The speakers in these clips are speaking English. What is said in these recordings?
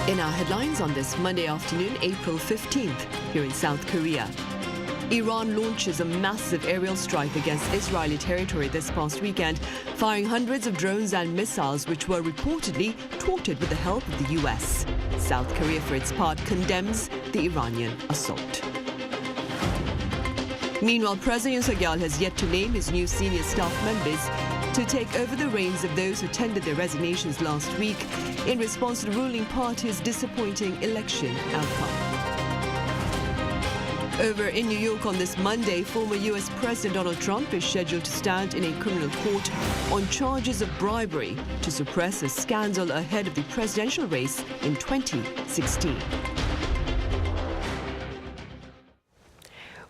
In our headlines on this Monday afternoon, April 15th, here in South Korea. Iran launches a massive aerial strike against Israeli territory this past weekend, firing hundreds of drones and missiles which were reportedly thwarted with the help of the US. South Korea, for its part, condemns the Iranian assault. Meanwhile, President Yoon has yet to name his new senior staff members to take over the reins of those who tendered their resignations last week in response to the ruling party's disappointing election outcome. Over in New York on this Monday, former U.S. President Donald Trump is scheduled to stand in a criminal court on charges of bribery to suppress a scandal ahead of the presidential race in 2016.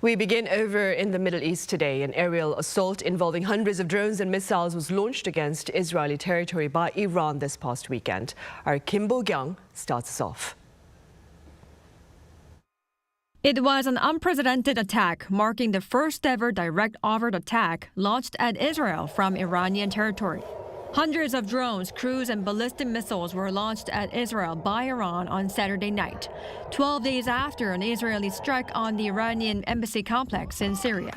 We begin over in the Middle East today. An aerial assault involving hundreds of drones and missiles was launched against Israeli territory by Iran this past weekend. Our Kim Bo-kyung starts us off. It was an unprecedented attack, marking the first ever direct overt attack launched at Israel from Iranian territory. Hundreds of drones, cruise and ballistic missiles were launched at Israel by Iran on Saturday night, 12 days after an Israeli strike on the Iranian embassy complex in Syria.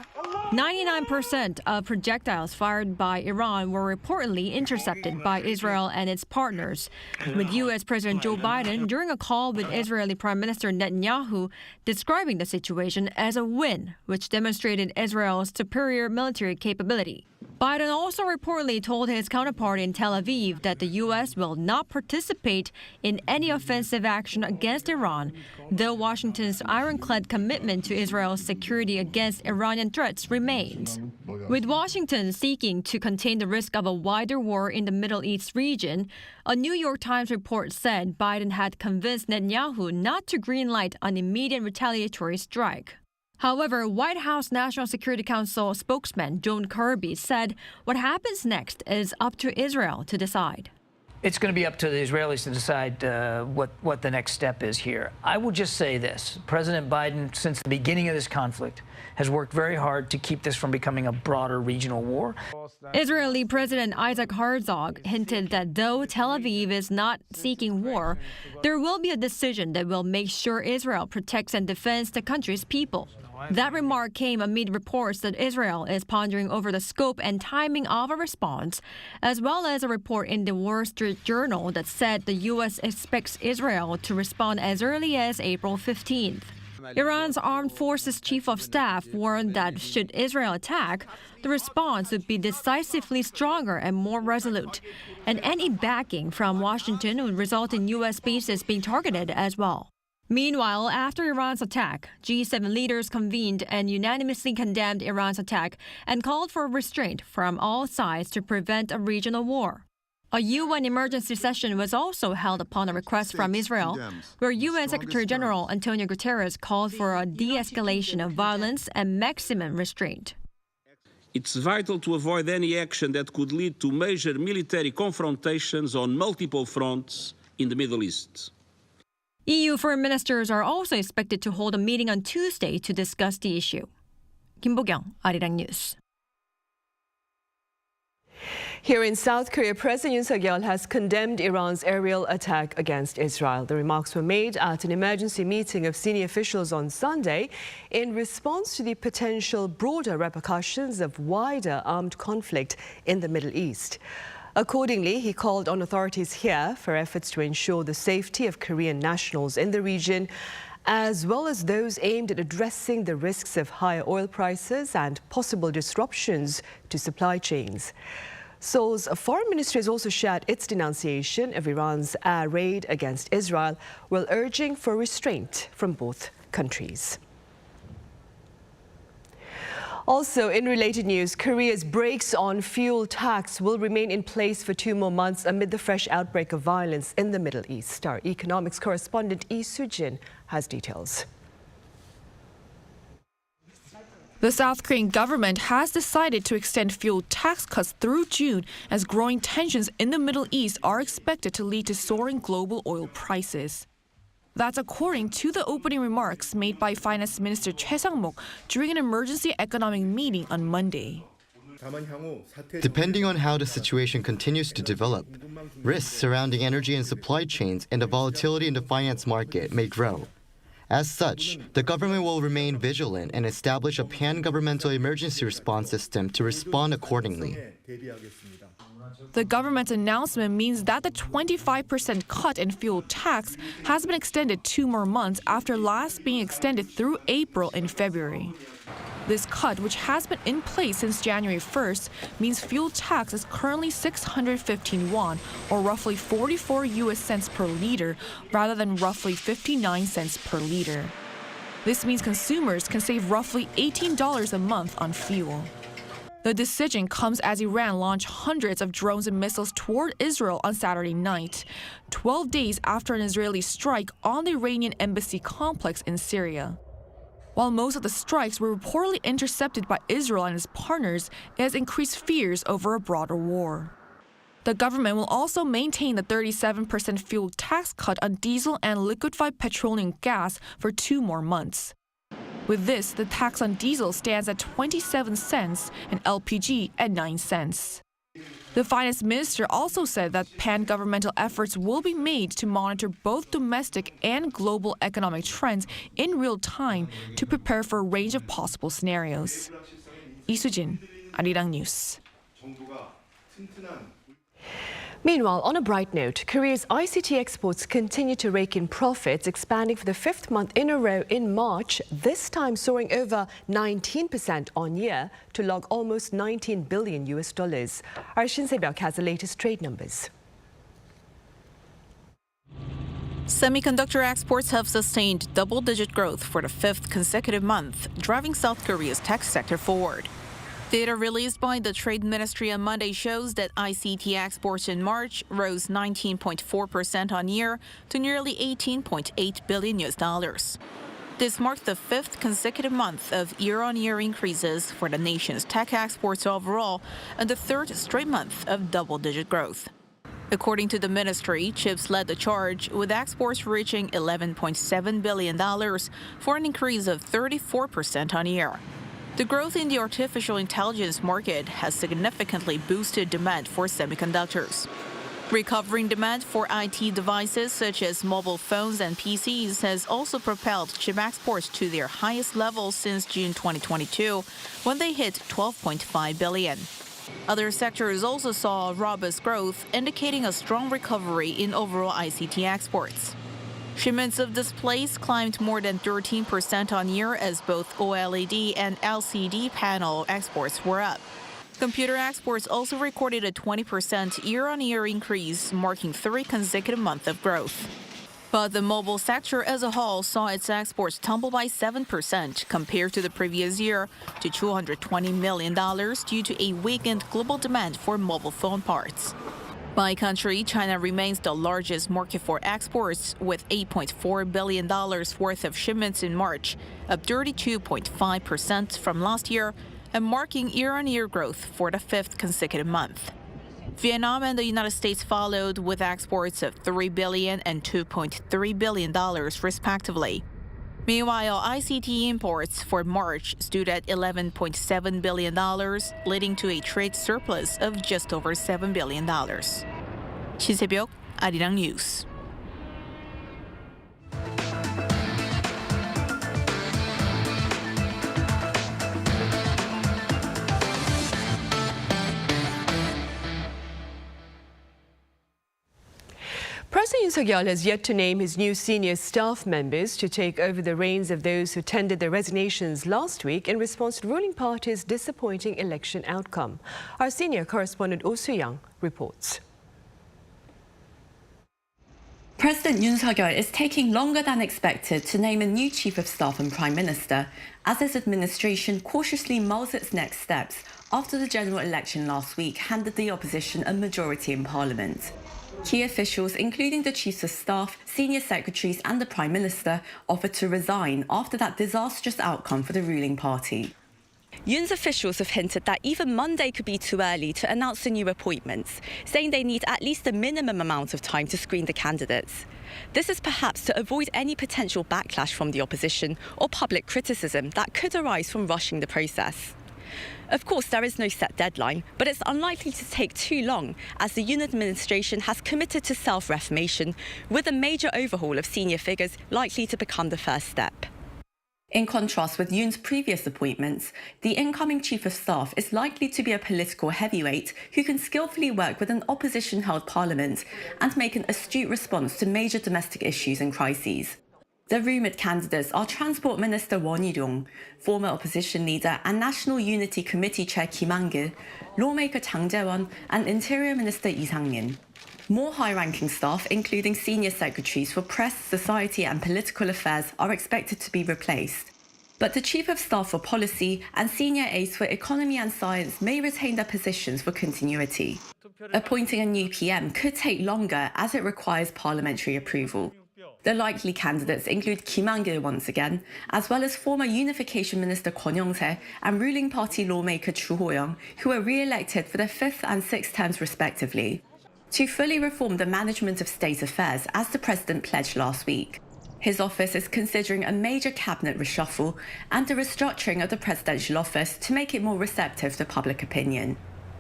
99% of projectiles fired by Iran were reportedly intercepted by Israel and its partners, with U.S. President Joe Biden, during a call with Israeli Prime Minister Netanyahu, describing the situation as a win, which demonstrated Israel's superior military capability. Biden also reportedly told his counterpart in Tel Aviv that the U.S. will not participate in any offensive action against Iran, though Washington's ironclad commitment to Israel's security against Iranian threats remains. With Washington seeking to contain the risk of a wider war in the Middle East region, a New York Times report said Biden had convinced Netanyahu not to greenlight an immediate retaliatory strike. However, White House National Security Council spokesman John Kirby said what happens next is up to Israel to decide. It's going to be up to the Israelis to decide what the next step is here. I will just say this. President Biden, since the beginning of this conflict, has worked very hard to keep this from becoming a broader regional war. Israeli President Isaac Herzog hinted that though Tel Aviv is not seeking war, there will be a decision that will make sure Israel protects and defends the country's people. That remark came amid reports that Israel is pondering over the scope and timing of a response, as well as a report in the Wall Street Journal that said the U.S. expects Israel to respond as early as April 15th. Iran's Armed Forces Chief of Staff warned that should Israel attack, the response would be decisively stronger and more resolute, and any backing from Washington would result in U.S. bases being targeted as well. Meanwhile, after Iran's attack, G7 leaders convened and unanimously condemned Iran's attack and called for restraint from all sides to prevent a regional war. A UN emergency session was also held upon a request from Israel, where UN Secretary General Antonio Guterres called for a de-escalation of violence and maximum restraint. It's vital to avoid any action that could lead to major military confrontations on multiple fronts in the Middle East. EU foreign ministers are also expected to hold a meeting on Tuesday to discuss the issue. Kim Bo-kyung, Arirang News. Here in South Korea, President Yoon has condemned Iran's aerial attack against Israel. The remarks were made at an emergency meeting of senior officials on Sunday in response to the potential broader repercussions of wider armed conflict in the Middle East. Accordingly, he called on authorities here for efforts to ensure the safety of Korean nationals in the region, as well as those aimed at addressing the risks of higher oil prices and possible disruptions to supply chains. Seoul's foreign ministry has also shared its denunciation of Iran's air raid against Israel, while urging for restraint from both countries. Also, in related news, Korea's brakes on fuel tax will remain in place for 2 more months amid the fresh outbreak of violence in the Middle East. Our economics correspondent Lee Soo-jin has details. The South Korean government has decided to extend fuel tax cuts through June as growing tensions in the Middle East are expected to lead to soaring global oil prices. That's according to the opening remarks made by Finance Minister Choi Sang-mok during an emergency economic meeting on Monday. Depending on how the situation continues to develop, risks surrounding energy and supply chains and the volatility in the finance market may grow. As such, the government will remain vigilant and establish a pan-governmental emergency response system to respond accordingly. The government's announcement means that the 25% cut in fuel tax has been extended 2 more months after last being extended through April and February. This cut, which has been in place since January 1st, means fuel tax is currently 615 won, or roughly 44 US cents per liter, rather than roughly 59 cents per liter. This means consumers can save roughly $18 a month on fuel. The decision comes as Iran launched hundreds of drones and missiles toward Israel on Saturday night, 12 days after an Israeli strike on the Iranian embassy complex in Syria. While most of the strikes were reportedly intercepted by Israel and its partners, it has increased fears over a broader war. The government will also maintain the 37% fuel tax cut on diesel and liquefied petroleum gas for 2 more months. With this, the tax on diesel stands at 27 cents and LPG at 9 cents. The finance minister also said that pan-governmental efforts will be made to monitor both domestic and global economic trends in real time to prepare for a range of possible scenarios. Lee Soo-jin, Arirang News. Meanwhile, on a bright note, Korea's ICT exports continue to rake in profits, expanding for the 5th month in a row in March, this time soaring over 19% on year to log almost $19 billion. Our Shin Se-byuk has the latest trade numbers. Semiconductor exports have sustained double-digit growth for the 5th consecutive month, driving South Korea's tech sector forward. Data released by the Trade Ministry on Monday shows that ICT exports in March rose 19.4% on year to nearly $18.8 billion. This marked the 5th consecutive month of year-on-year increases for the nation's tech exports overall and the 3rd straight month of double-digit growth. According to the ministry, chips led the charge, with exports reaching $11.7 billion for an increase of 34% on year. The growth in the artificial intelligence market has significantly boosted demand for semiconductors. Recovering demand for IT devices such as mobile phones and PCs has also propelled chip exports to their highest level since June 2022, when they hit $12.5 billion. Other sectors also saw robust growth, indicating a strong recovery in overall ICT exports. Shipments of displays climbed more than 13% on year as both OLED and LCD panel exports were up. Computer exports also recorded a 20% year-on-year increase, marking 3 consecutive months of growth. But the mobile sector as a whole saw its exports tumble by 7% compared to the previous year to $220 million due to a weakened global demand for mobile phone parts. By country, China remains the largest market for exports, with $8.4 billion worth of shipments in March, up 32.5% from last year, and marking year-on-year growth for the 5th consecutive month. Vietnam and the United States followed with exports of $3 billion and $2.3 billion, respectively. Meanwhile, ICT imports for March stood at $11.7 billion, leading to a trade surplus of just over $7 billion. Shin Se-byuk, Arirang News. President Yoon has yet to name his new senior staff members to take over the reins of those who tendered their resignations last week in response to the ruling party's disappointing election outcome. Our senior correspondent Oh Soo-young reports. President Yoon is taking longer than expected to name a new chief of staff and prime minister, as his administration cautiously mulls its next steps after the general election last week handed the opposition a majority in parliament. Key officials, including the chiefs of staff, senior secretaries and the prime minister, offered to resign after that disastrous outcome for the ruling party. Yoon's officials have hinted that even Monday could be too early to announce the new appointments, saying they need at least a minimum amount of time to screen the candidates. This is perhaps to avoid any potential backlash from the opposition or public criticism that could arise from rushing the process. Of course, there is no set deadline, but it's unlikely to take too long, as the Yoon administration has committed to self-reformation, with a major overhaul of senior figures likely to become the first step. In contrast with Yoon's previous appointments, the incoming Chief of Staff is likely to be a political heavyweight who can skillfully work with an opposition-held parliament and make an astute response to major domestic issues and crises. The rumoured candidates are Transport Minister Arirang, former opposition leader and National Unity Committee Chair Kim Han-gil, lawmaker Jang Jae-won, and Interior Minister Lee Sang-min. More high-ranking staff, including senior secretaries for press, society and political affairs, are expected to be replaced. But the Chief of Staff for Policy and senior aides for Economy and Science may retain their positions for continuity. Appointing a new PM could take longer as it requires parliamentary approval. The likely candidates include Kim Han-gil once again, as well as former Unification Minister Kwon Young-se and ruling party lawmaker Chu Ho-young, who were re-elected for their 5th and 6th terms respectively, to fully reform the management of state affairs, as the president pledged last week. His office is considering a major cabinet reshuffle and a restructuring of the presidential office to make it more receptive to public opinion.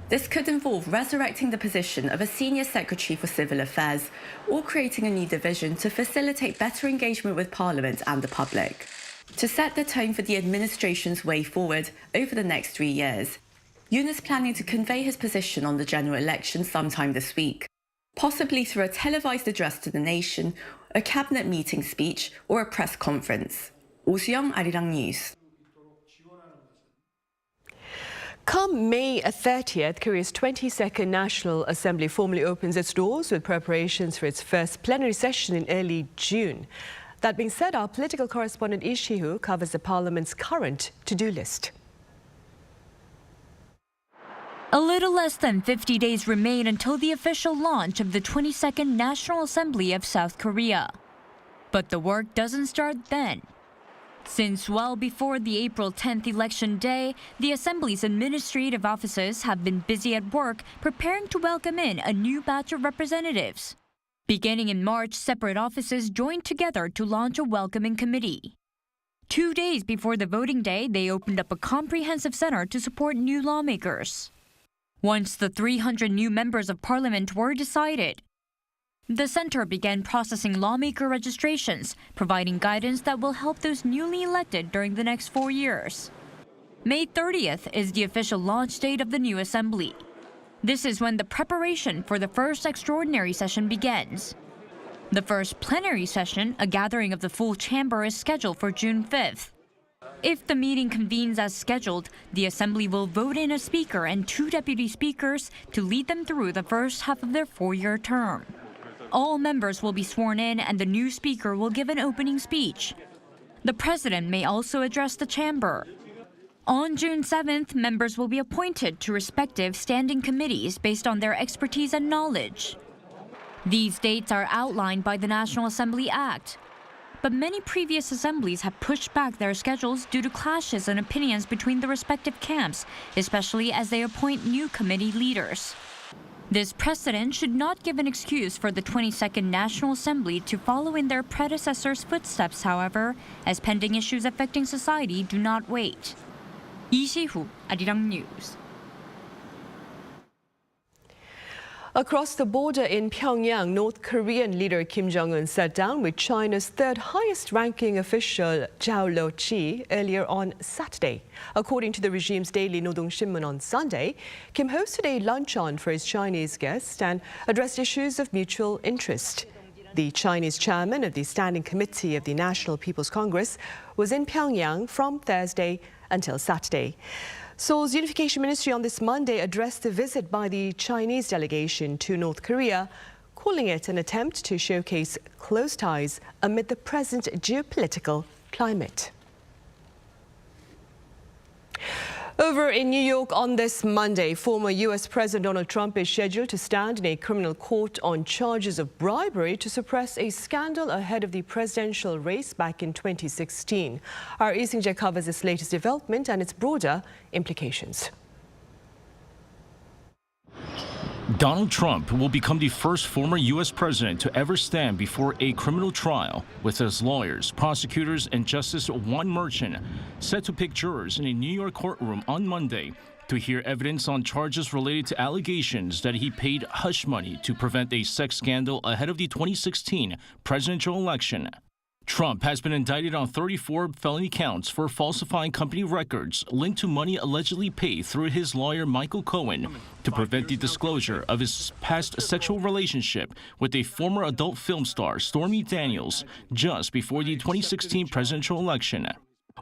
This could involve resurrecting the position of a senior secretary for civil affairs or creating a new division to facilitate better engagement with Parliament and the public. To set the tone for the administration's way forward over the next 3 years, Yoon is planning to convey his position on the general election sometime this week, possibly through a televised address to the nation, a cabinet meeting speech, or a press conference. Oh Soo-young, Arirang News. Come May 30th, Korea's 22nd National Assembly formally opens its doors with preparations for its first plenary session in early June. That being said, our political correspondent Lee Si-hoo covers the parliament's current to-do list. A little less than 50 days remain until the official launch of the 22nd National Assembly of South Korea. But the work doesn't start then. Since well before the April 10th election day, the Assembly's administrative offices have been busy at work preparing to welcome in a new batch of representatives. Beginning in March, separate offices joined together to launch a welcoming committee. 2 days before the voting day, they opened up a comprehensive center to support new lawmakers. Once the 300 new members of parliament were decided, the center began processing lawmaker registrations, providing guidance that will help those newly elected during the next 4 years. May 30th is the official launch date of the new assembly. This is when the preparation for the first extraordinary session begins. The first plenary session, a gathering of the full chamber, is scheduled for June 5th. If the meeting convenes as scheduled, the assembly will vote in a speaker and 2 deputy speakers to lead them through the first half of their 4-year term. All members will be sworn in and the new speaker will give an opening speech. The president may also address the chamber. On June 7th, members will be appointed to respective standing committees based on their expertise and knowledge. These dates are outlined by the National Assembly Act. But many previous assemblies have pushed back their schedules due to clashes in opinions between the respective camps, especially as they appoint new committee leaders. This precedent should not give an excuse for the 22nd National Assembly to follow in their predecessors' footsteps, however, as pending issues affecting society do not wait. Lee Si-hoo, Arirang News. Across the border in Pyongyang, North Korean leader Kim Jong-un sat down with China's third highest-ranking official Zhao Leji earlier on Saturday. According to the regime's daily Nodong Shinmun on Sunday, Kim hosted a luncheon for his Chinese guests and addressed issues of mutual interest. The Chinese chairman of the Standing Committee of the National People's Congress was in Pyongyang from Thursday until Saturday. Seoul's Unification Ministry on this Monday addressed the visit by the Chinese delegation to North Korea, calling it an attempt to showcase close ties amid the present geopolitical climate. Over in New York on this Monday, former U.S. President Donald Trump is scheduled to stand in a criminal court on charges of bribery to suppress a scandal ahead of the presidential race back in 2016. Our Lee Seung-jae covers this latest development and its broader implications. Donald Trump will become the first former U.S. president to ever stand before a criminal trial, with his lawyers, prosecutors, and Justice Juan Merchan set to pick jurors in a New York courtroom on Monday to hear evidence on charges related to allegations that he paid hush money to prevent a sex scandal ahead of the 2016 presidential election. Trump has been indicted on 34 felony counts for falsifying company records linked to money allegedly paid through his lawyer Michael Cohen to prevent the disclosure of his past sexual relationship with a former adult film star, Stormy Daniels, just before the 2016 presidential election.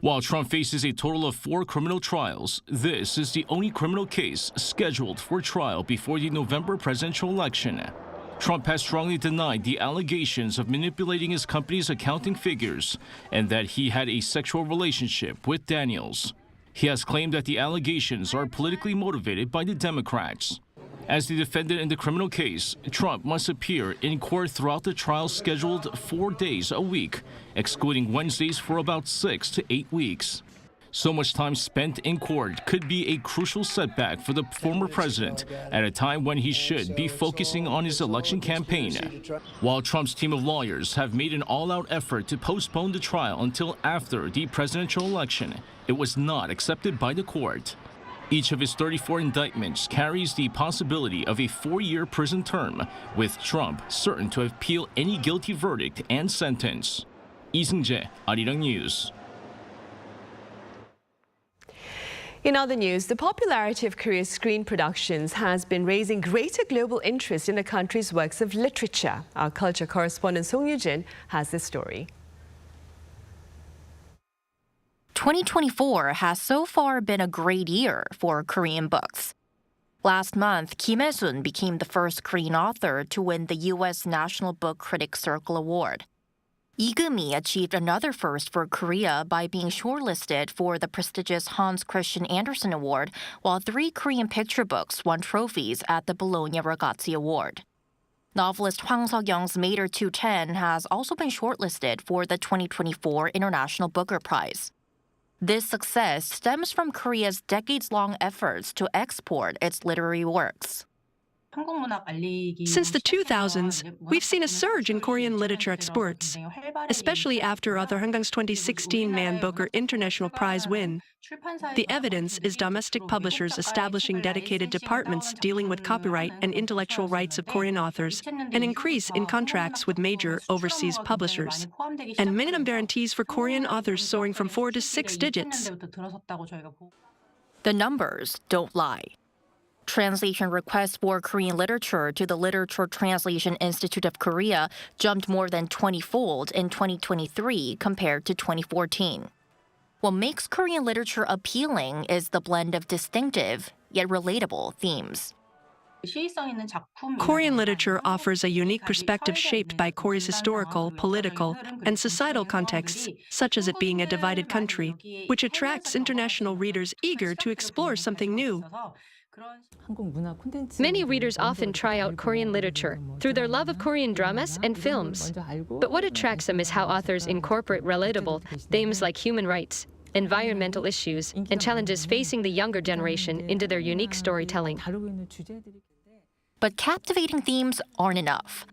While Trump faces a total of 4 criminal trials, this is the only criminal case scheduled for trial before the November presidential election. Trump has strongly denied the allegations of manipulating his company's accounting figures and that he had a sexual relationship with Daniels. He has claimed that the allegations are politically motivated by the Democrats. As the defendant in the criminal case, Trump must appear in court throughout the trial scheduled 4 days a week, excluding Wednesdays for about 6 to 8 weeks. So much time spent in court could be a crucial setback for the former president at a time when he should be focusing on his election campaign. While Trump's team of lawyers have made an all-out effort to postpone the trial until after the presidential election, it was not accepted by the court. Each of his 34 indictments carries the possibility of a 4-year prison term, with Trump certain to appeal any guilty verdict and sentence. Lee Seung-jae, Arirang News. In other news, the popularity of Korea's screen productions has been raising greater global interest in the country's works of literature. Our culture correspondent Song Yoo-jin has this story. 2024 has so far been a great year for Korean books. Last month, Kim Hae-sun became the first Korean author to win the U.S. National Book Critics Circle Award. Lee Gumi achieved another first for Korea by being shortlisted for the prestigious Hans Christian Andersen Award, while 3 Korean picture books won trophies at the Bologna Ragazzi Award. Novelist Hwang Seok-young's Mater 210 has also been shortlisted for the 2024 International Booker Prize. This success stems from Korea's decades-long efforts to export its literary works. Since the 2000s, we've seen a surge in Korean literature exports, especially after Arthur Hangang's 2016 Man Booker International Prize win. The evidence is domestic publishers establishing dedicated departments dealing with copyright and intellectual rights of Korean authors, an increase in contracts with major overseas publishers, and minimum guarantees for Korean authors soaring from 4 to 6 digits. The numbers don't lie. Translation requests for Korean literature to the Literature Translation Institute of Korea jumped more than 20-fold in 2023 compared to 2014. What makes Korean literature appealing is the blend of distinctive, yet relatable themes. Korean literature offers a unique perspective shaped by Korea's historical, political, and societal contexts, such as it being a divided country, which attracts international readers eager to explore something new. Many readers often try out Korean literature through their love of Korean dramas and films. But what attracts them is how authors incorporate relatable themes like human rights, environmental issues, and challenges facing the younger generation into their unique storytelling. But captivating themes aren't enough.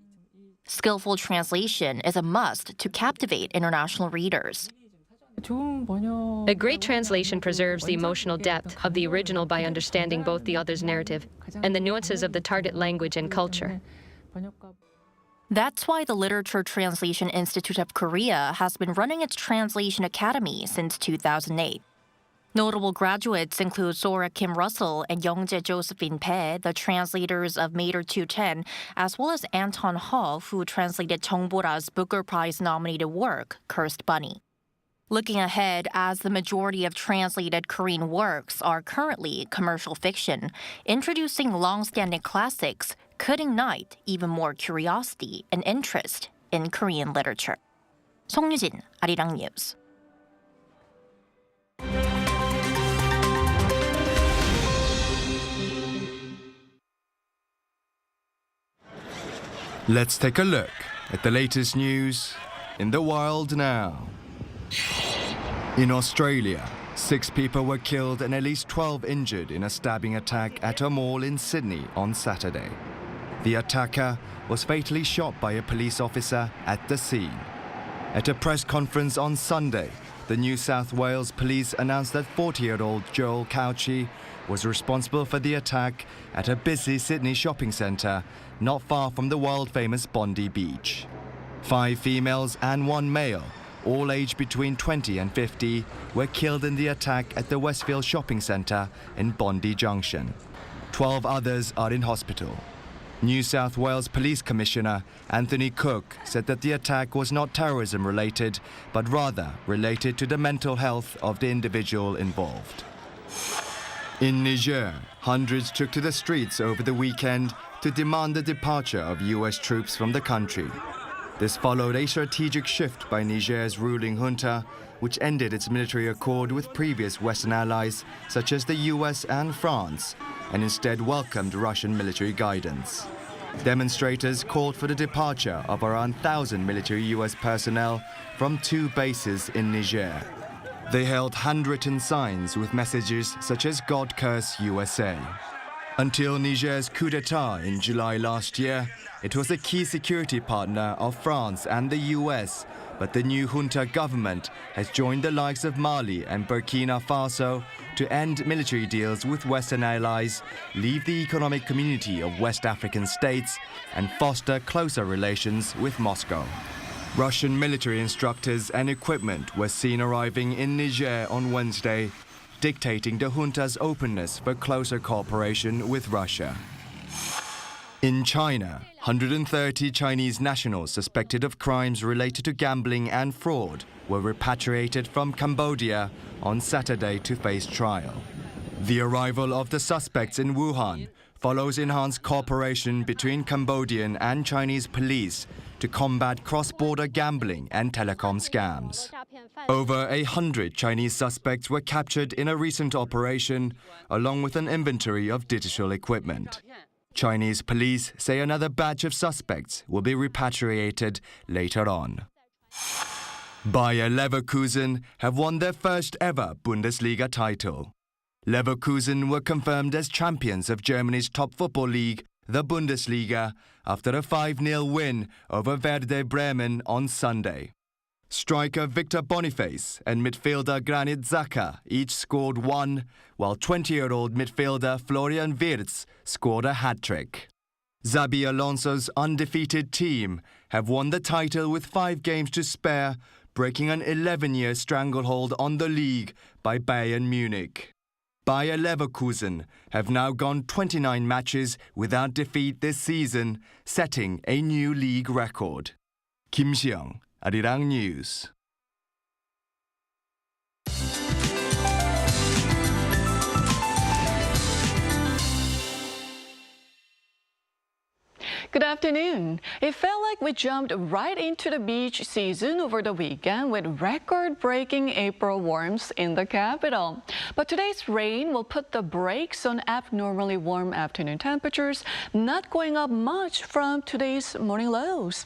Skillful translation is a must to captivate international readers. A great translation preserves the emotional depth of the original by understanding both the author's narrative and the nuances of the target language and culture. That's why the Literature Translation Institute of Korea has been running its Translation Academy since 2008. Notable graduates include Sora Kim Russell and Youngjae Josephine Pae, the translators of Mater 210, as well as Anton Hall, who translated Chung Bora's Booker Prize-nominated work, Cursed Bunny. Looking ahead, as the majority of translated Korean works are currently commercial fiction, introducing long-standing classics could ignite even more curiosity and interest in Korean literature. Song Yoo-jin, Arirang News. Let's take a look at the latest news in the wild now. In Australia, 6 people were killed and at least 12 injured in a stabbing attack at a mall in Sydney on Saturday. The attacker was fatally shot by a police officer at the scene. At a press conference on Sunday, the New South Wales Police announced that 40-year-old Joel Cauchi was responsible for the attack at a busy Sydney shopping centre not far from the world-famous Bondi Beach. 5 females and 1 male, all aged between 20 and 50, were killed in the attack at the Westfield shopping centre in Bondi Junction. 12 others are in hospital. New South Wales Police Commissioner Anthony Cook said that the attack was not terrorism-related, but rather related to the mental health of the individual involved. In Niger, hundreds took to the streets over the weekend to demand the departure of US troops from the country. This followed a strategic shift by Niger's ruling junta, which ended its military accord with previous Western allies such as the US and France, and instead welcomed Russian military guidance. Demonstrators called for the departure of around 1,000 military US personnel from 2 bases in Niger. They held handwritten signs with messages such as "God Curse USA." Until Niger's coup d'etat in July last year, it was a key security partner of France and the US, but the new junta government has joined the likes of Mali and Burkina Faso to end military deals with Western allies, leave the economic community of West African states, and foster closer relations with Moscow. Russian military instructors and equipment were seen arriving in Niger on Wednesday, dictating the junta's openness for closer cooperation with Russia. In China, 130 Chinese nationals suspected of crimes related to gambling and fraud were repatriated from Cambodia on Saturday to face trial. The arrival of the suspects in Wuhan follows enhanced cooperation between Cambodian and Chinese police to combat cross-border gambling and telecom scams. Over 100 Chinese suspects were captured in a recent operation, along with an inventory of digital equipment. Chinese police say another batch of suspects will be repatriated later on. Bayer Leverkusen have won their first ever Bundesliga title. Leverkusen were confirmed as champions of Germany's top football league, the Bundesliga, after a 5-0 win over Werder Bremen on Sunday. Striker Victor Boniface and midfielder Granit Xhaka each scored 1, while 20-year-old midfielder Florian Wirtz scored a hat-trick. Xabi Alonso's undefeated team have won the title with 5 games to spare, breaking an 11-year stranglehold on the league by Bayern Munich. Bayer Leverkusen have now gone 29 matches without defeat this season, setting a new league record. Kim Seong, Arirang News. Good afternoon. It felt like we jumped right into the beach season over the weekend with record-breaking April warmths in the capital. But today's rain will put the brakes on abnormally warm afternoon temperatures, not going up much from today's morning lows.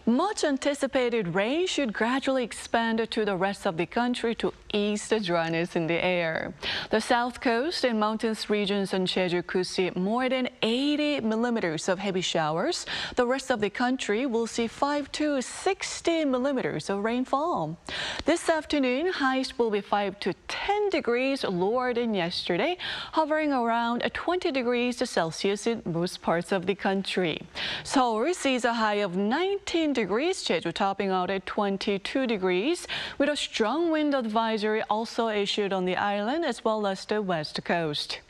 Much anticipated rain should gradually expand to the rest of the country to ease the dryness in the air. The south coast and mountainous regions on Jeju could see more than 80 millimeters of heavy showers. The rest of the country will see 5 to 60 millimeters of rainfall. This afternoon, highs will be 5 to 10 degrees lower than yesterday, hovering around 20 degrees Celsius in most parts of the country. Seoul sees a high of 19 degrees, Jeju topping out at 22 degrees, with a strong wind advisory also issued on the island as well as the west coast.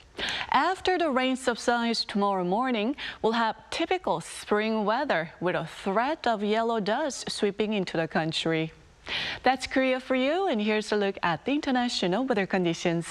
After the rain subsides tomorrow morning, we'll have typical spring weather with a threat of yellow dust sweeping into the country. That's Korea for you, and here's a look at the international weather conditions.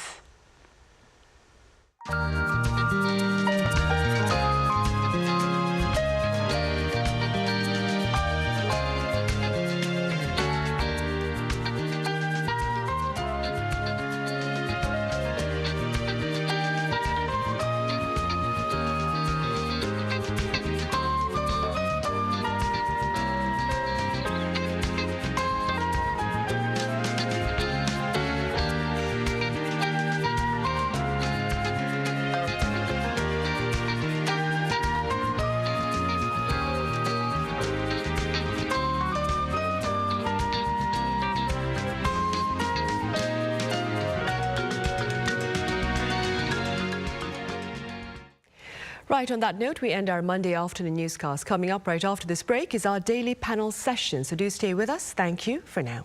Right, on that note, we end our Monday afternoon newscast. Coming up right after this break is our daily panel session, so do stay with us. Thank you for now.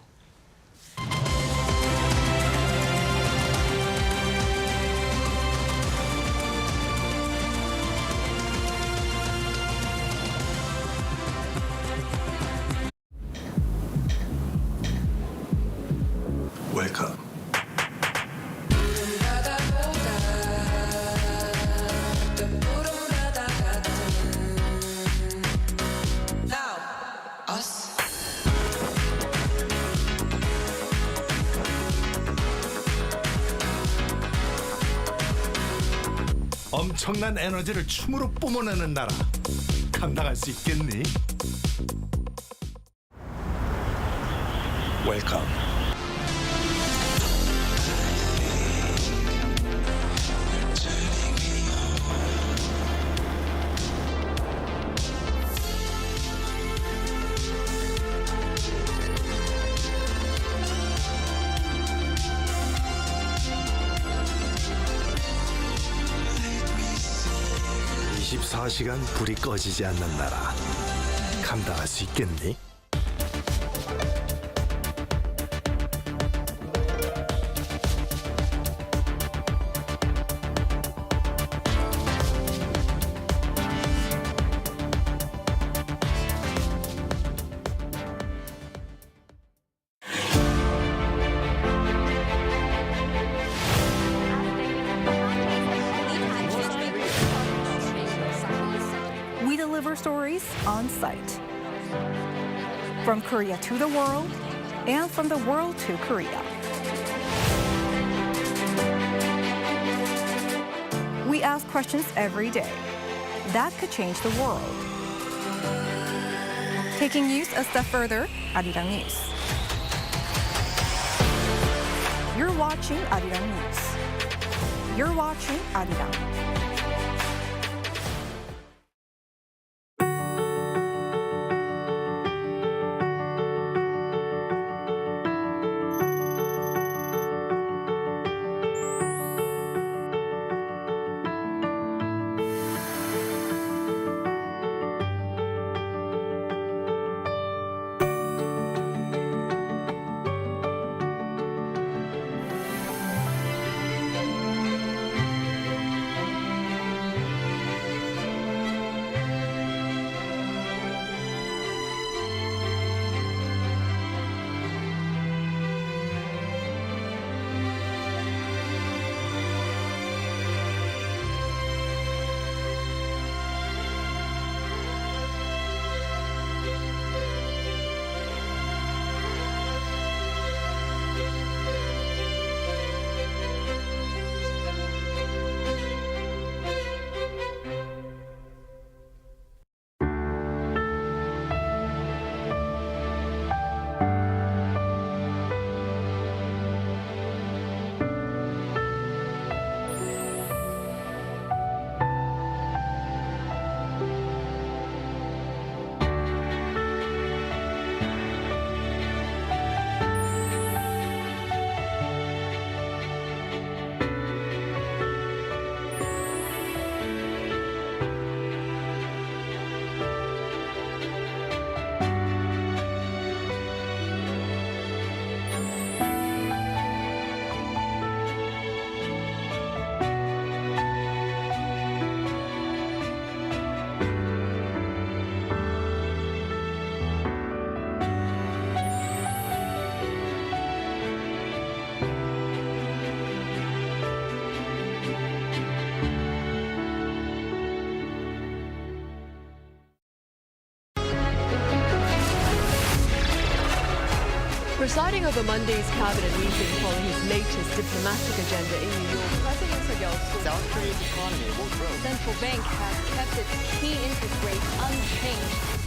Welcome. 엄청난 에너지를 춤으로 뿜어내는 나라. 감당할 수 있겠니? Welcome. (24시간) 불이 꺼지지 않는 나라. 감당할 수 있겠니? We deliver stories on site. From Korea to the world, and from the world to Korea. We ask questions every day that could change the world. Taking news a step further, Arirang News. You're watching Arirang News. You're watching Arirang. Presiding over Monday's cabinet meeting following his latest diplomatic agenda in New York, President Yoon said South Korea's economy will grow. The central bank has kept its key interest rate unchanged.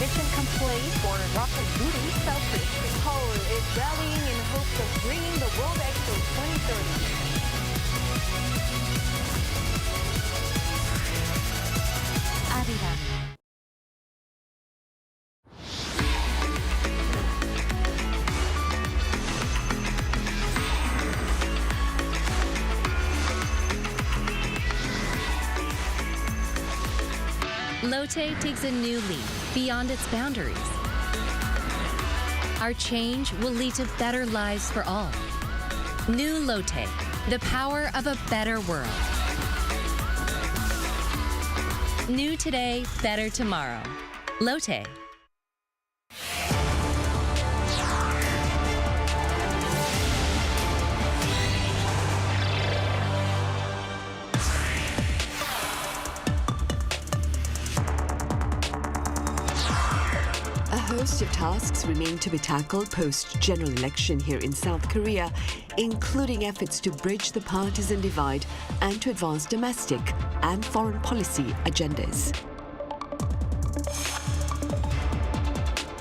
Mission complete for rocket booty South Korea. Seoul is rallying in hopes of bringing the World Expo 2030. Arirang. Lotte takes a new leap beyond its boundaries. Our change will lead to better lives for all. New Lotte, the power of a better world. New today, better tomorrow. Lotte. A host of tasks remain to be tackled post-general election here in South Korea, including efforts to bridge the partisan divide and to advance domestic and foreign policy agendas.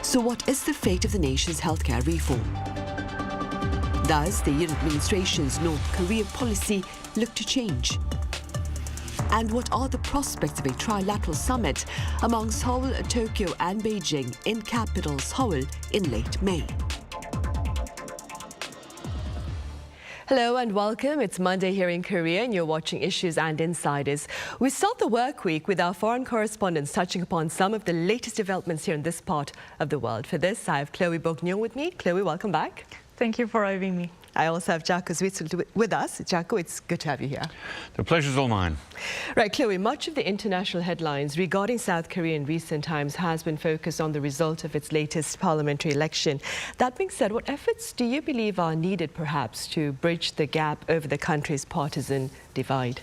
So what is the fate of the nation's healthcare reform? Does the Yoon administration's North Korea policy look to change? And what are the prospects of a trilateral summit among Seoul, Tokyo and Beijing in capital Seoul in late May? Hello and welcome. It's Monday here in Korea and you're watching Issues and Insiders. We start the work week with our foreign correspondents touching upon some of the latest developments here in this part of the world. For this, I have Chloe Bok-Nyung with me. Chloe, welcome back. Thank you for having me. I also have Jaco Zwitzel with us. Jaco, it's good to have you here. The pleasure's all mine. Right, Chloe, much of the international headlines regarding South Korea in recent times has been focused on the result of its latest parliamentary election. That being said, what efforts do you believe are needed, perhaps, to bridge the gap over the country's partisan divide?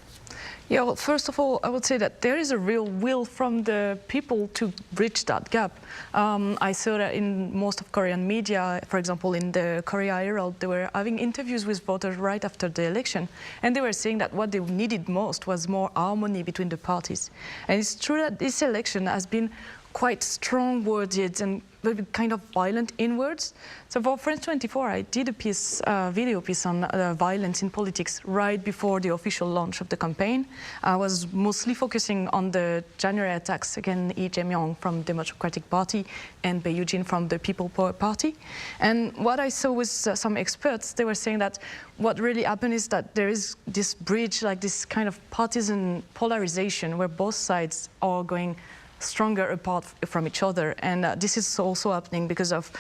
Yeah, well, first of all, I would say that there is a real will from the people to bridge that gap. I saw that in most of Korean media, for example, in the Korea Arirang, they were having interviews with voters right after the election. And they were saying that what they needed most was more harmony between the parties. And it's true that this election has been quite strong-worded and kind of violent inwards. So for France 24, I did a video piece on violence in politics right before the official launch of the campaign. I was mostly focusing on the January attacks against Lee Jae-myung from the Democratic Party and Bae Yoo-jin from the People Power Party. And what I saw with some experts, they were saying that what really happened is that there is this bridge, like this kind of partisan polarization where both sides are going stronger apart from each other. And this is also happening because of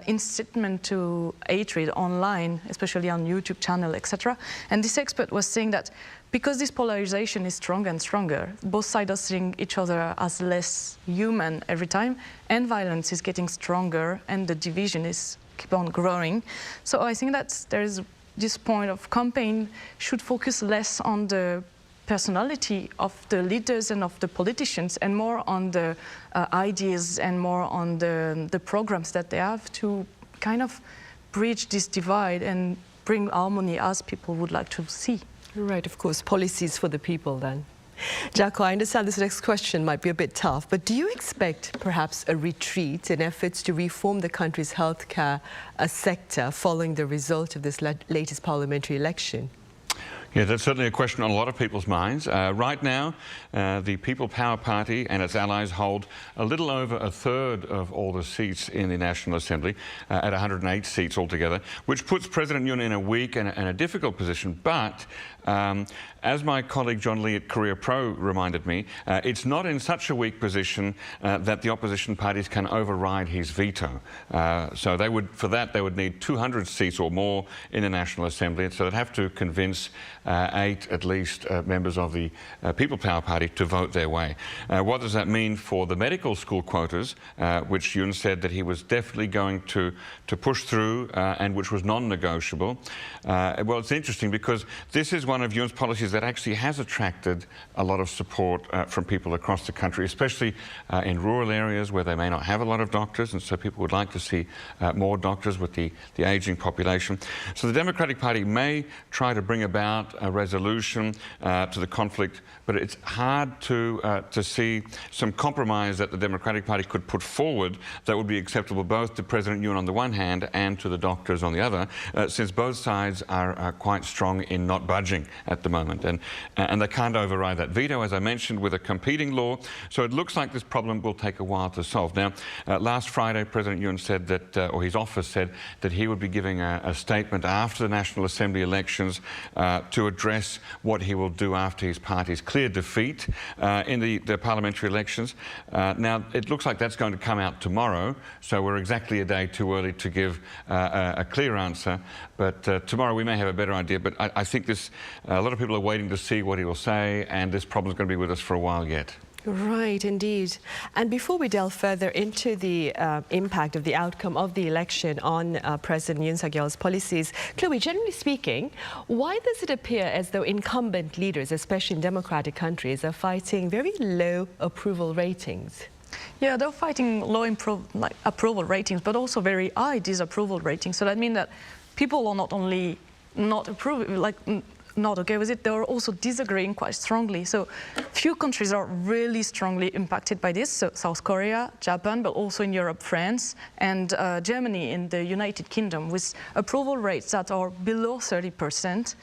incitement to hatred online, especially on YouTube channel, etc. And this expert was saying that because this polarization is stronger and stronger, both sides are seeing each other as less human every time, and violence is getting stronger, and the division is keep on growing. So I think that there is this point of campaign should focus less on the personality of the leaders and of the politicians and more on the ideas and more on the programs that they have to kind of bridge this divide and bring harmony as people would like to see. Right, of course, policies for the people then. Jaco, I understand this next question might be a bit tough, but do you expect perhaps a retreat in efforts to reform the country's healthcare sector following the result of this latest parliamentary election? Yeah, that's certainly a question on a lot of people's minds. Right now, the People Power Party and its allies hold a little over a third of all the seats in the National Assembly, at 108 seats altogether, which puts President Yoon in a weak and a difficult position. But as my colleague John Lee at Korea Pro reminded me, it's not in such a weak position that the opposition parties can override his veto. So for that they would need 200 seats or more in the National Assembly. So they'd have to convince 8 at least members of the People Power Party to vote their way. What does that mean for the medical school quotas, which Yoon said that he was definitely going to push through and which was non-negotiable? Well, it's interesting because this is one of Yoon's policies that actually has attracted a lot of support from people across the country, especially in rural areas where they may not have a lot of doctors, and so people would like to see more doctors with the ageing population. So the Democratic Party may try to bring about a resolution to the conflict, but it's hard to see some compromise that the Democratic Party could put forward that would be acceptable both to President Yoon on the one hand and to the doctors on the other, since both sides are quite strong in not budging at the moment. And they can't override that veto, as I mentioned, with a competing law. So it looks like this problem will take a while to solve. Now, last Friday, President Yoon said that, or his office said, that he would be giving a statement after the National Assembly elections to to address what he will do after his party's clear defeat in the parliamentary elections. Now, it looks like that's going to come out tomorrow, so we're exactly a day too early to give a clear answer. But tomorrow we may have a better idea. But I think a lot of people are waiting to see what he will say, and this problem is going to be with us for a while yet. Right, indeed. And before we delve further into the impact of the outcome of the election on President Yoon Suk-yeol's policies, Chloe, generally speaking, why does it appear as though incumbent leaders, especially in democratic countries, are fighting very low approval ratings? Yeah, they're fighting low approval ratings, but also very high disapproval ratings. So that means that people are not only not approving, not okay with it, they're also disagreeing quite strongly. So few countries are really strongly impacted by this. So South Korea, Japan, but also in Europe, France, and Germany in the United Kingdom, with approval rates that are below 30%,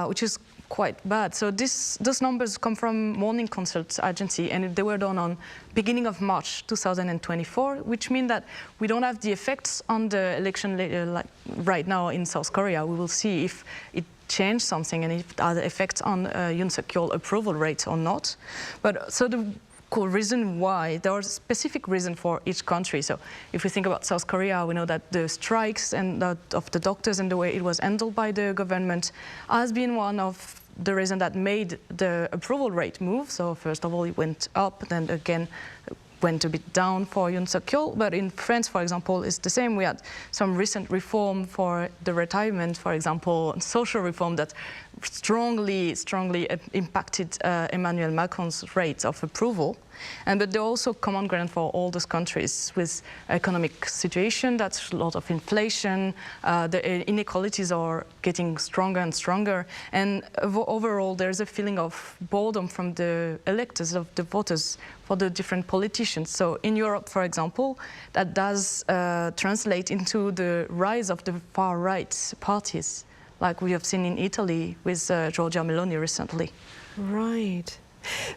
which is quite bad. So those numbers come from Morning Consult agency, and they were done on beginning of March 2024, which means that we don't have the effects on the election like right now in South Korea. We will see if it change something and if it had effects on Yoon Suk-yeol approval rates or not. But so the reason why, there are specific reasons for each country. So if we think about South Korea, we know that the strikes and of the doctors and the way it was handled by the government has been one of the reasons that made the approval rate move. So first of all, it went up, then again went a bit down for Yoon Suk-yeol. But in France, for example, it's the same. We had some recent reform for the retirement, for example, social reform that strongly impacted Emmanuel Macron's rates of approval. But they're also common ground for all those countries with economic situation. That's a lot of inflation. The inequalities are getting stronger and stronger. And overall, there's a feeling of boredom from the electors, of the voters, for the different politicians. So in Europe, for example, that does translate into the rise of the far-right parties, like we have seen in Italy with Giorgia Meloni recently. Right.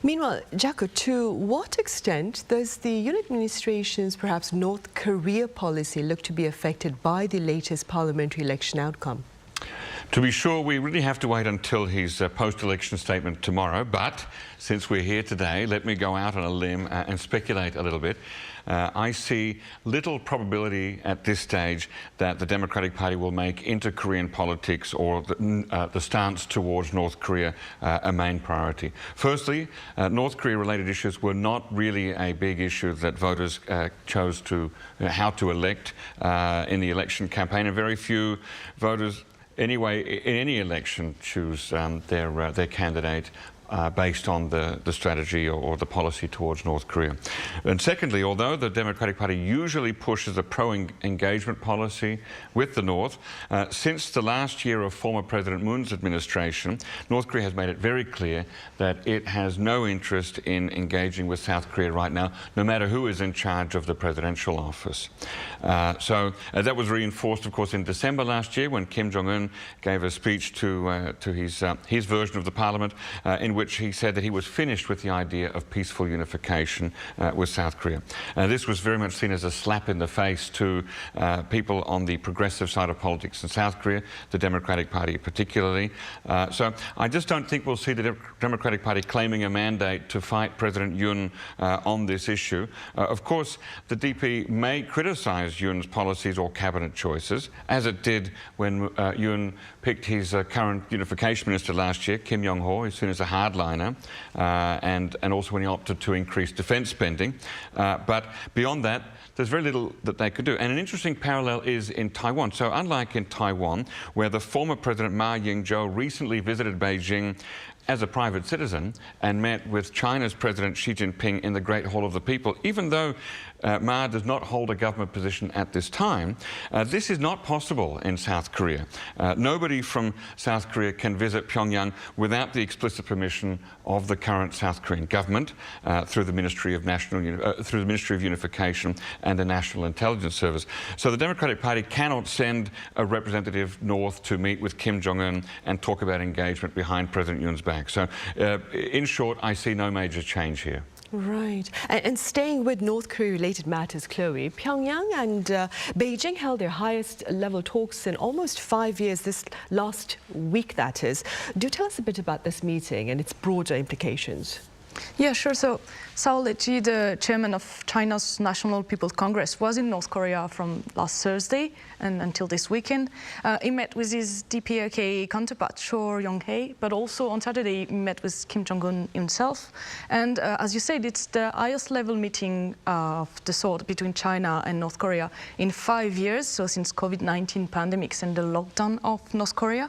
Meanwhile, Jaco, to what extent does the Yoon administration's perhaps North Korea policy look to be affected by the latest parliamentary election outcome? To be sure, we really have to wait until his post-election statement tomorrow, but since we're here today, let me go out on a limb and speculate a little bit. I see little probability at this stage that the Democratic Party will make inter-Korean politics or the stance towards North Korea a main priority. Firstly, North Korea-related issues were not really a big issue that voters chose how to elect in the election campaign, and very few voters anyway, in any election, choose their candidate based on the strategy or the policy towards North Korea. And secondly, although the Democratic Party usually pushes a pro-engagement policy with the North, since the last year of former President Moon's administration, North Korea has made it very clear that it has no interest in engaging with South Korea right now, no matter who is in charge of the presidential office. So that was reinforced, of course, in December last year when Kim Jong-un gave a speech to his version of the parliament in which he said that he was finished with the idea of peaceful unification with South Korea. This was very much seen as a slap in the face to people on the progressive side of politics in South Korea, the Democratic Party particularly. So I just don't think we'll see the Democratic Party claiming a mandate to fight President Yoon on this issue. Of course, the DP may criticize Yoon's policies or cabinet choices, as it did when Yoon picked his current unification minister last year, Kim Yong-ho, as soon as a hardliner, and also when he opted to increase defence spending. But beyond that, there's very little that they could do. And an interesting parallel is in Taiwan. So unlike in Taiwan, where the former President Ma Ying-jeou recently visited Beijing as a private citizen and met with China's President Xi Jinping in the Great Hall of the People, even though Ma does not hold a government position at this time, this is not possible in South Korea. Nobody from South Korea can visit Pyongyang without the explicit permission of the current South Korean government through the Ministry of Unification and the National Intelligence Service. So the Democratic Party cannot send a representative north to meet with Kim Jong-un and talk about engagement behind President Yoon's back. So in short, I see no major change here. Right. And staying with North Korea-related matters, Chloe, Pyongyang and Beijing held their highest-level talks in almost 5 years, this last week, that is. Do tell us a bit about this meeting and its broader implications. Yeah, sure. So Zhao Leji, the chairman of China's National People's Congress, was in North Korea from last Thursday and until this weekend. He met with his DPRK counterpart, Cho Yong-hae, but also on Saturday he met with Kim Jong-un himself. And as you said, it's the highest level meeting of the sort between China and North Korea in 5 years, so since COVID-19 pandemics and the lockdown of North Korea.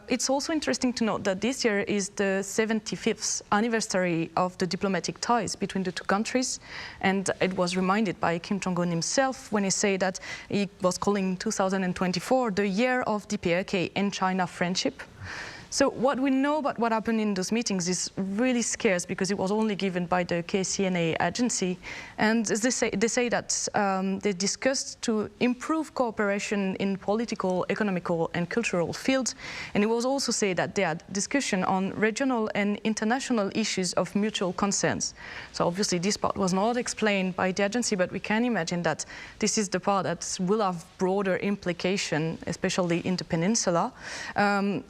It's also interesting to note that this year is the 75th anniversary of the diplomatic ties between the two countries, and it was reminded by Kim Jong-un himself when he said that he was calling 2024 the year of DPRK and China friendship. So what we know about what happened in those meetings is really scarce because it was only given by the KCNA agency. And as they say that they discussed to improve cooperation in political, economical and cultural fields. And it was also said that they had discussion on regional and international issues of mutual concerns. So obviously this part was not explained by the agency, but we can imagine that this is the part that will have broader implication, especially in the peninsula.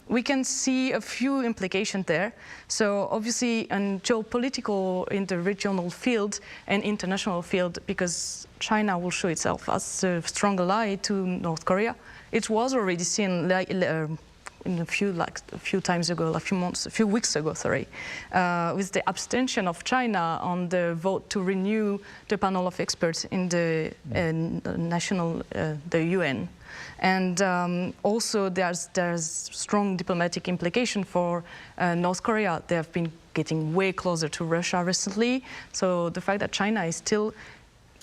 We can see a few implications there. So obviously in geopolitical, in the regional field and international field, because China will show itself as a strong ally to North Korea. It was already seen in a few weeks ago, with the abstention of China on the vote to renew the panel of experts in the the UN. And also there's strong diplomatic implication for North Korea. They have been getting way closer to Russia recently. So the fact that China is still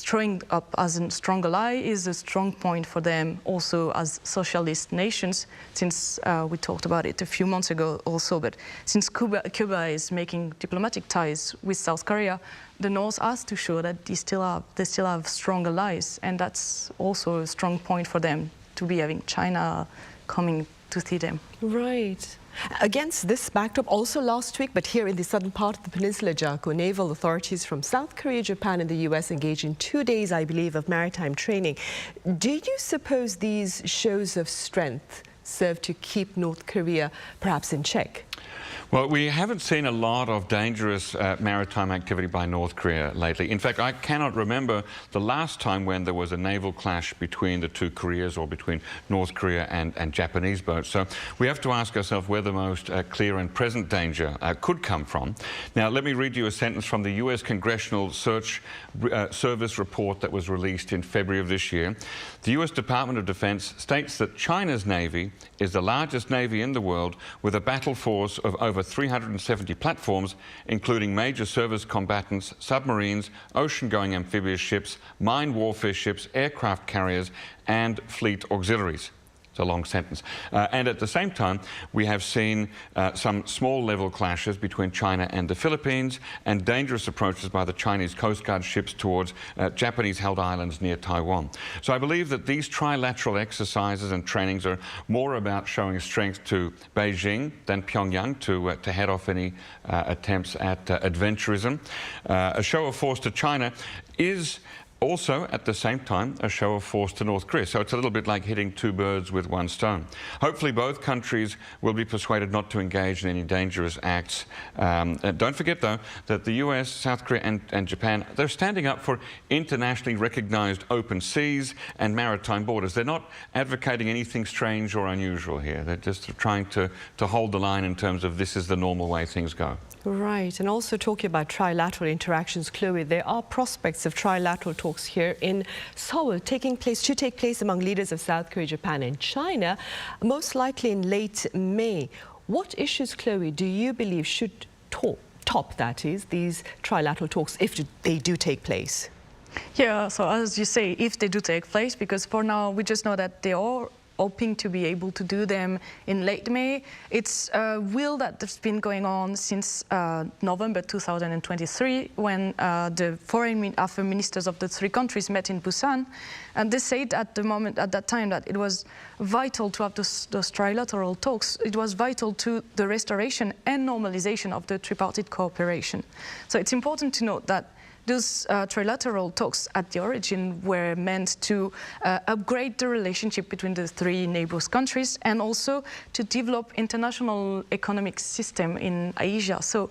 showing up as a strong ally is a strong point for them also as socialist nations, since we talked about it a few months ago also, but since Cuba is making diplomatic ties with South Korea, the North has to show that they still have strong allies, and that's also a strong point for them to be having China coming to see them. Right. Against this backdrop, also last week, but here in the southern part of the peninsula, Jaco, naval authorities from South Korea, Japan and the US engaged in 2 days, I believe, of maritime training. Do you suppose these shows of strength serve to keep North Korea perhaps in check? Well, we haven't seen a lot of dangerous maritime activity by North Korea lately. In fact, I cannot remember the last time when there was a naval clash between the two Koreas or between North Korea and Japanese boats. So we have to ask ourselves where the most clear and present danger could come from. Now, let me read you a sentence from the US Congressional Search Service report that was released in February of this year. The US Department of Defense states that China's Navy is the largest navy in the world with a battle force of over 370 platforms, including major surface combatants, submarines, ocean-going amphibious ships, mine warfare ships, aircraft carriers, and fleet auxiliaries. It's a long sentence. And at the same time, we have seen some small-level clashes between China and the Philippines and dangerous approaches by the Chinese Coast Guard ships towards Japanese-held islands near Taiwan. So I believe that these trilateral exercises and trainings are more about showing strength to Beijing than Pyongyang to head off any attempts at adventurism. A show of force to China is also, at the same time, a show of force to North Korea. So it's a little bit like hitting two birds with one stone. Hopefully both countries will be persuaded not to engage in any dangerous acts. Don't forget, though, that the US, South Korea and Japan, they're standing up for internationally recognized open seas and maritime borders. They're not advocating anything strange or unusual here. They're just trying to hold the line in terms of this is the normal way things go. Right, and also talking about trilateral interactions, Chloe, there are prospects of trilateral talks here in Seoul to take place among leaders of South Korea, Japan and China, most likely in late May. What issues, Chloe, do you believe should top, that is, these trilateral talks if they do take place? Yeah, so as you say, if they do take place, because for now we just know that they are hoping to be able to do them in late May. It's a will that's been going on since November 2023, when the foreign affairs ministers of the three countries met in Busan, and they said at that time that it was vital to have those trilateral talks. It was vital to the restoration and normalization of the tripartite cooperation. So it's important to note that those trilateral talks at the origin were meant to upgrade the relationship between the three neighbors countries and also to develop international economic system in Asia. So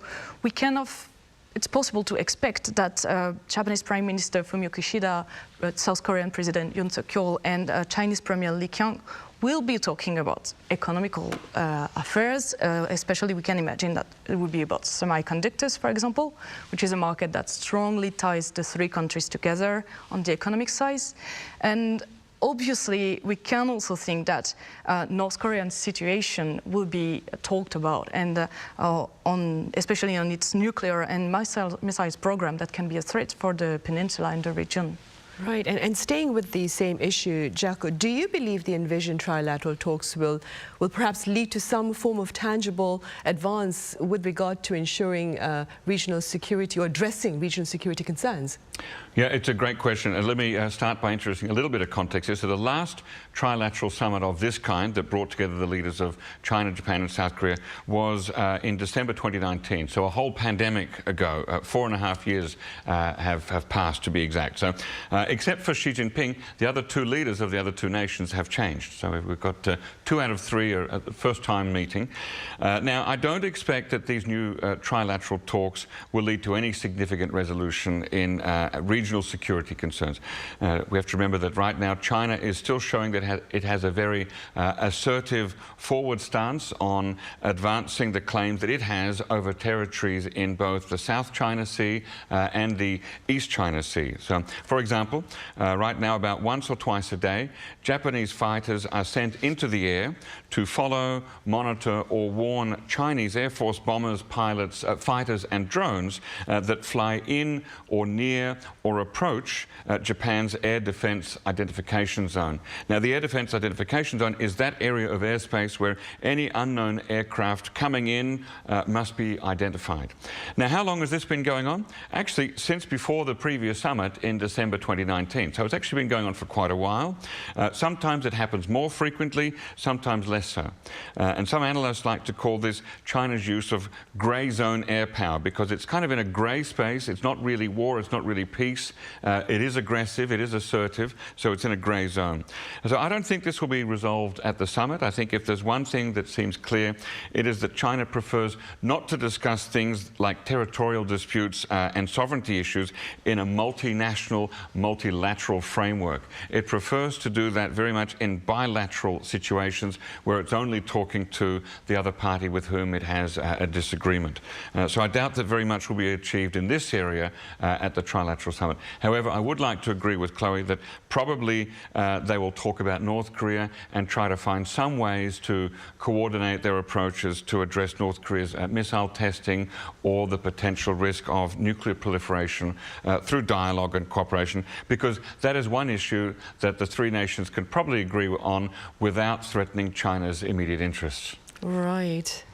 it's possible to expect that Japanese Prime Minister Fumio Kishida, South Korean President Yoon Suk-yeol, and Chinese Premier Li Qiang will be talking about economical affairs. Especially, we can imagine that it would be about semiconductors, for example, which is a market that strongly ties the three countries together on the economic side. And obviously, we can also think that North Korean situation will be talked about, and especially on its nuclear and missiles program that can be a threat for the peninsula and the region. Right, and staying with the same issue, Jaco, do you believe the envisioned trilateral talks will perhaps lead to some form of tangible advance with regard to ensuring regional security or addressing regional security concerns? Yeah, it's a great question. And let me start by introducing a little bit of context here. So the last trilateral summit of this kind that brought together the leaders of China, Japan and South Korea was in December 2019. So a whole pandemic ago. 4.5 years have passed, to be exact. So except for Xi Jinping, the other two leaders of the other two nations have changed. So we've got 2 out of 3 are at the first time meeting. Now, I don't expect that these new trilateral talks will lead to any significant resolution in regional security concerns. We have to remember that right now China is still showing that it has a very assertive forward stance on advancing the claims that it has over territories in both the South China Sea and the East China Sea. So, for example, right now about once or twice a day, Japanese fighters are sent into the air to follow, monitor or warn Chinese Air Force bombers, pilots, fighters and drones that fly in or near or approach Japan's air defense identification zone. Now, the air defense identification zone is that area of airspace where any unknown aircraft coming in must be identified. Now, how long has this been going on? Actually, since before the previous summit in December 2019. So it's actually been going on for quite a while. Sometimes it happens more frequently, sometimes less so. And some analysts like to call this China's use of grey zone air power, because it's kind of in a grey space. It's not really war, it's not really peace. It is aggressive, it is assertive, so it's in a grey zone. So I don't think this will be resolved at the summit. I think if there's one thing that seems clear, it is that China prefers not to discuss things like territorial disputes and sovereignty issues in a multinational, multilateral framework. It prefers to do that very much in bilateral situations where it's only talking to the other party with whom it has a disagreement. So I doubt that very much will be achieved in this area at the trilateral summit. However, I would like to agree with Chloe that probably they will talk about North Korea and try to find some ways to coordinate their approaches to address North Korea's missile testing or the potential risk of nuclear proliferation through dialogue and cooperation, because that is one issue that the three nations can probably agree on without threatening China's immediate interests. Right.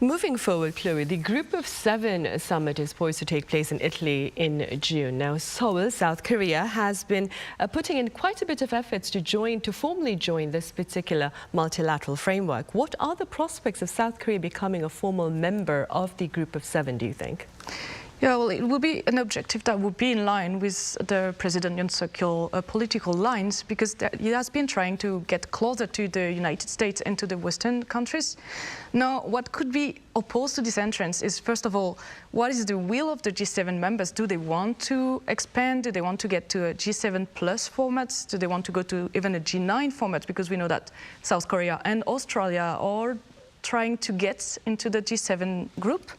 Moving forward, Chloe, the Group of 7 summit is poised to take place in Italy in June. Now, Seoul, South Korea, has been putting in quite a bit of efforts to formally join this particular multilateral framework. What are the prospects of South Korea becoming a formal member of the Group of 7, do you think? Yeah, well, it will be an objective that would be in line with the President Yoon Suk-yeol political lines, because he has been trying to get closer to the United States and to the Western countries. Now, what could be opposed to this entrance is, first of all, what is the will of the G7 members? Do they want to expand? Do they want to get to a G7 plus format? Do they want to go to even a G9 format? Because we know that South Korea and Australia are trying to get into the G7 group.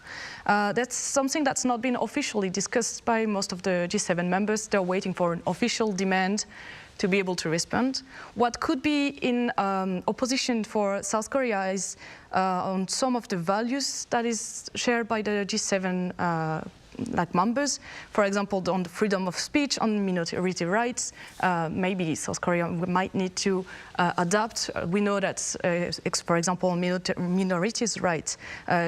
That's something that's not been officially discussed by most of the G7 members. They're waiting for an official demand to be able to respond. What could be in opposition for South Korea is on some of the values that is shared by the G7 members. For example, on the freedom of speech, on minority rights, maybe South Korea might need to adapt. We know that, for example, on minorities' rights,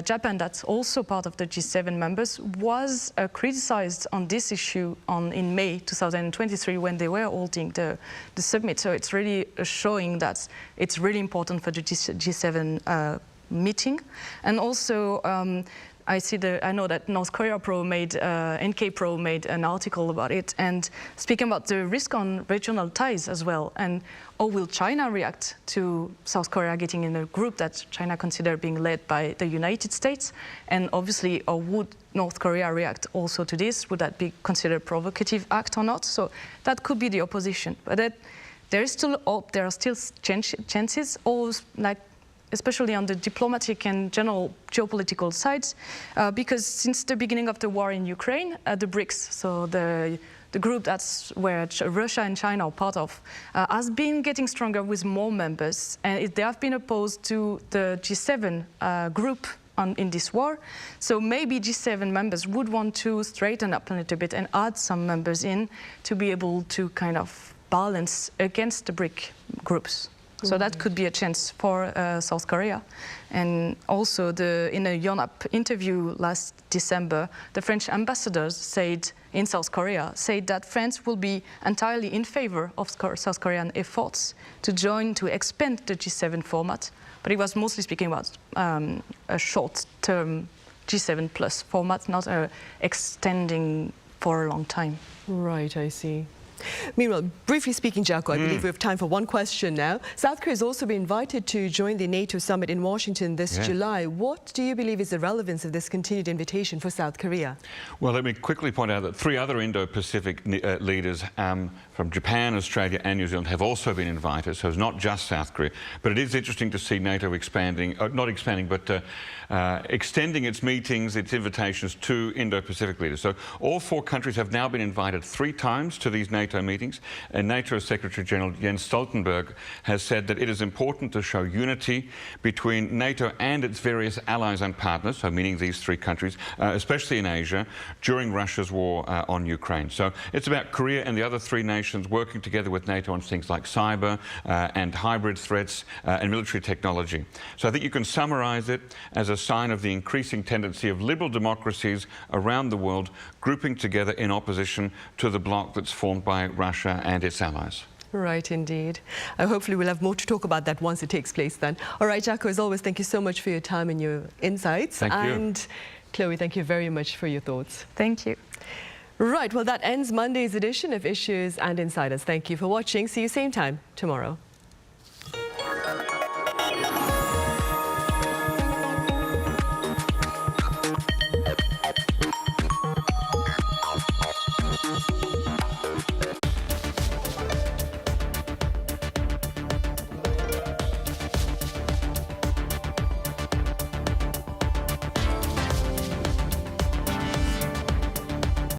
Japan, that's also part of the G7 members, was criticized on this issue in May 2023 when they were holding the summit. So it's really showing that it's really important for the G7 meeting. And also, I know that North Korea Pro NK Pro made an article about it, and speaking about the risk on regional ties as well, and how will China react to South Korea getting in a group that China considers being led by the United States, and obviously, how would North Korea react also to this? Would that be considered a provocative act or not? So that could be the opposition, but there is still hope. There are still chances, especially on the diplomatic and general geopolitical sides, because since the beginning of the war in Ukraine, the BRICS, so the group that's where Russia and China are part of, has been getting stronger with more members, and they have been opposed to the G7 group in this war. So maybe G7 members would want to straighten up a little bit and add some members in to be able to kind of balance against the BRIC groups. So that could be a chance for South Korea. And also, in a Yonhap interview last December, the French ambassador in South Korea said that France will be entirely in favor of South Korean efforts to expand the G7 format. But he was mostly speaking about a short-term G7 plus format, not extending for a long time. Right, I see. Meanwhile, briefly speaking, Jaco, I believe we have time for one question now. South Korea has also been invited to join the NATO summit in Washington this July. What do you believe is the relevance of this continued invitation for South Korea? Well, let me quickly point out that 3 other Indo-Pacific leaders from Japan, Australia and New Zealand have also been invited, so it's not just South Korea. But it is interesting to see NATO extending its meetings, its invitations to Indo-Pacific leaders. So all 4 countries have now been invited 3 times to these NATO meetings, and NATO Secretary General Jens Stoltenberg has said that it is important to show unity between NATO and its various allies and partners, so meaning these 3 countries, especially in Asia, during Russia's war on Ukraine. So it's about Korea and the other 3 nations working together with NATO on things like cyber and hybrid threats and military technology. So I think you can summarize it as a sign of the increasing tendency of liberal democracies around the world grouping together in opposition to the bloc that's formed by Russia and its allies. Right, indeed. Hopefully we'll have more to talk about that once it takes place then. All right, Jaco, as always, thank you so much for your time and your insights. Thank you. And Chloe, thank you very much for your thoughts. Thank you. Right, well, that ends Monday's edition of Issues and Insiders. Thank you for watching. See you same time tomorrow.